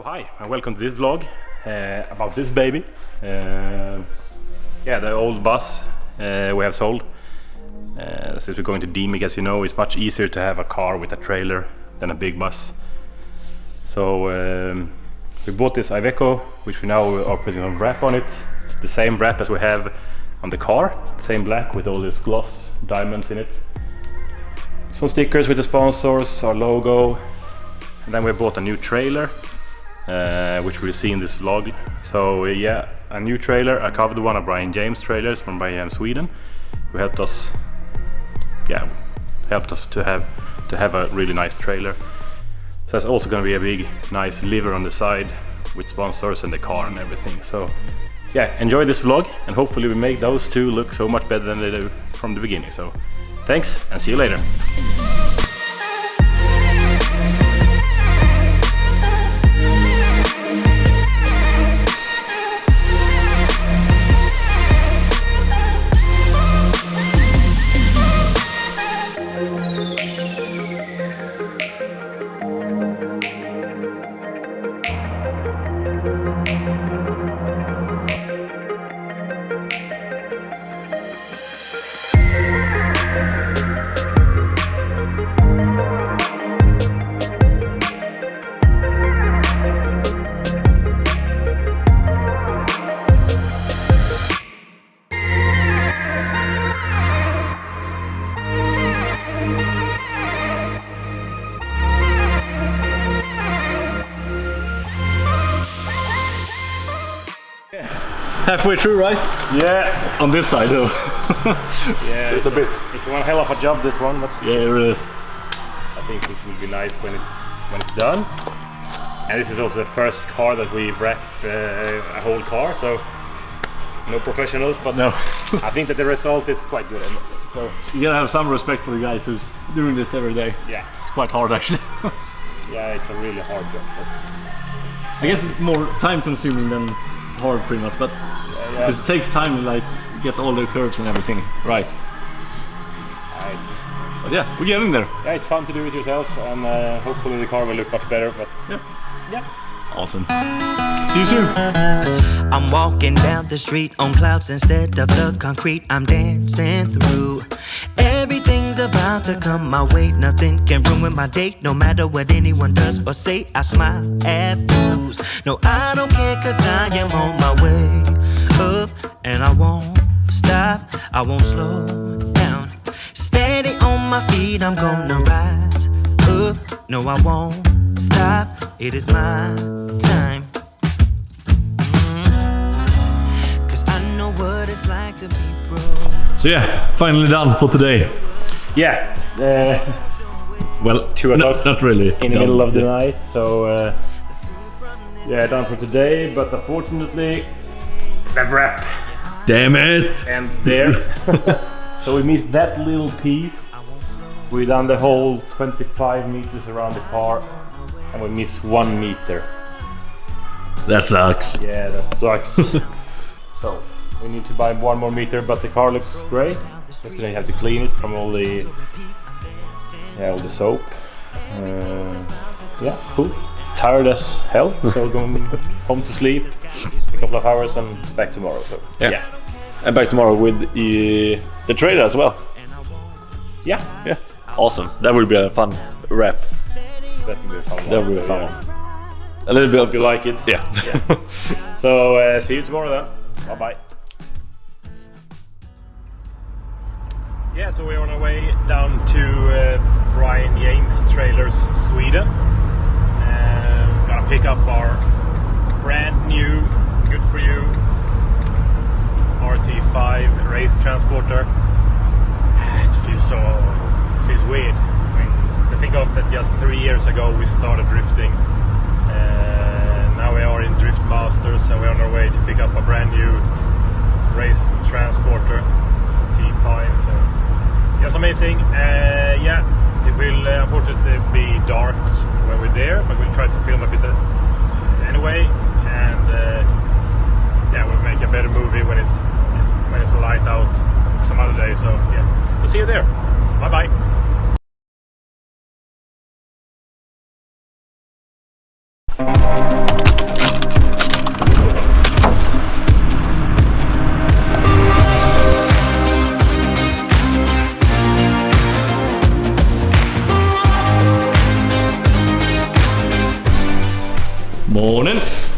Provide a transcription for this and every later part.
hi and welcome to this vlog about this baby. Yeah, the old bus we have sold. Since we're going to DMIC, as you know, it's much easier to have a car with a trailer than a big bus. So we bought this Iveco, which we now are putting a wrap on it. The same wrap as we have on the car, same black with all these gloss diamonds in it. Some stickers with the sponsors, our logo, and then we bought a new trailer, which we'll see in this vlog. So yeah, a new trailer. I covered one of Brianjames trailers from Brianjames, Sweden, who helped us to have a really nice trailer. So that's also going to be a big nice liver on the side with sponsors and the car and everything. So yeah, enjoy this vlog and hopefully we make those two look so much better than they do from the beginning. So thanks and see you later. Halfway through, right? Yeah, on this side though. Yeah, so it's one hell of a job, this one, but yeah, it is. I think this will be nice when it's done. And this is also the first car that we wrapped a whole car, so no professionals, but no. I think that the result is quite good. So you gotta have some respect for the guys who's doing this every day. Yeah, it's quite hard actually. Yeah, it's a really hard job. I guess it's more time consuming than hard, pretty much, but because it takes time to like get all the curves and everything right. But yeah, we're getting there. Yeah, it's fun to do it yourself, and hopefully the car will look much better. But yeah, awesome. See you soon. I'm walking down the street on clouds instead of the concrete I'm dancing through. Everything's about to come my way, nothing can ruin my day. No matter what anyone does or say, I smile at fools. No, I don't care, cause I am on my way up, and I won't stop, I won't slow down. Steady on my feet, I'm gonna rise up. No, I won't stop, it is my time. Cause I know what it's like to be broke. So yeah, finally done for today. Yeah. Well, 2 o'clock. Not really. In the middle of the night. So yeah, done for today. But unfortunately, the wrap. Damn it! Ends there. So we missed that little piece. We done the whole 25 meters around the car, and we missed 1 meter. That sucks. Yeah, that sucks. So we need to buy 1 more meter, but the car looks great. Just gonna have to clean it from all the soap. Yeah, cool. Tired as hell, so going home to sleep, a couple of hours, and back tomorrow. So yeah. And back tomorrow with the trailer as well. Yeah, awesome. That would be a fun wrap. That would be a fun one. That would be a fun one. A little bit. Hope you like it. Yeah. So see you tomorrow then. Bye bye. Yeah, so we're on our way down to Brianjames Trailers, Sweden. Gonna pick up our brand new, good for you, RT5 race transporter. It feels weird. I mean, to think of that just 3 years ago we started drifting. Now we are in Drift Masters and we're on our way to pick up a brand new race transporter, T5. So just amazing. Yeah, it will unfortunately be dark when we're there, but we'll try to film a bit anyway, and yeah, we'll make a better movie when it's light out some other day. So yeah, we'll see you there. Bye bye.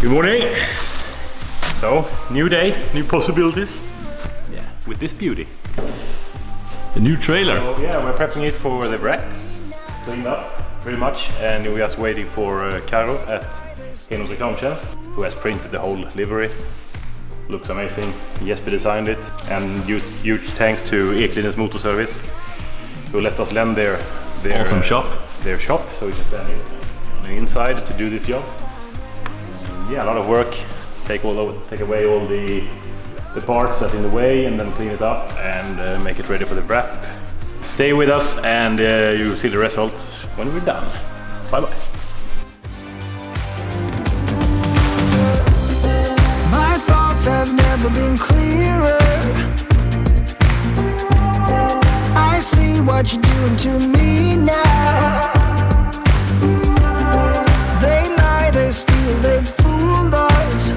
Good morning. So, new day, new possibilities. Yeah, with this beauty. The new trailer. So yeah, we're prepping it for the wrap. Cleaned up pretty much, and we're just waiting for Caro at Hennes Reklamtjänst, who has printed the whole livery. Looks amazing. Jesper designed it, and huge thanks to Eklinens Motorservice, who lets us lend their awesome shop. Their shop, so we can send it on the inside to do this job. Yeah, a lot of work. Take away all the parts that's in the way, and then clean it up and make it ready for the wrap. Stay with us, and you'll see the results when we're done. Bye bye. My thoughts have never been clearer. I see what you're doing to me now. They lie, they steal, they fooled us.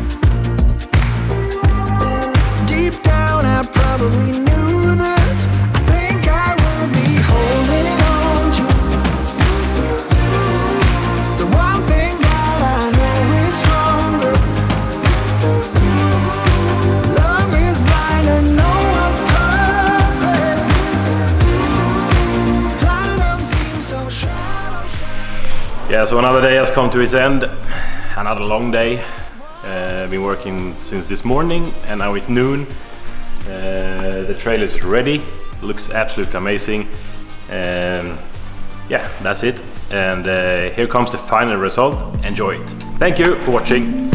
Deep down I probably knew this. I think I will be holding on to the one thing that I know is stronger. Love is blind and no one's perfect. Platinum seems so shallow. Yeah, so another day has come to its end. Another long day. I've been working since this morning, and now it's noon. The trailer is ready. Looks absolutely amazing. Yeah, that's it. And here comes the final result. Enjoy it. Thank you for watching.